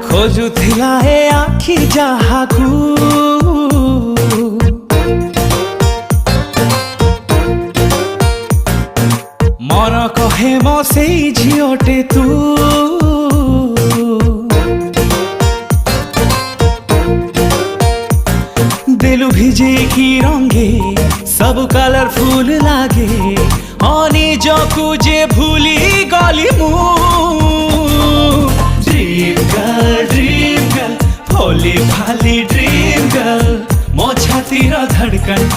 खोजुथिला ए आखि जाहाकू मन कहे मो सेई झियोटे तू दिलु भिजे की रंगे सब कलरफुल लागे अनि जकु जे भूली गली मु ड्रीम गर्ल भोली भाली ड्रीम गर्ल मो छाती र धड़कन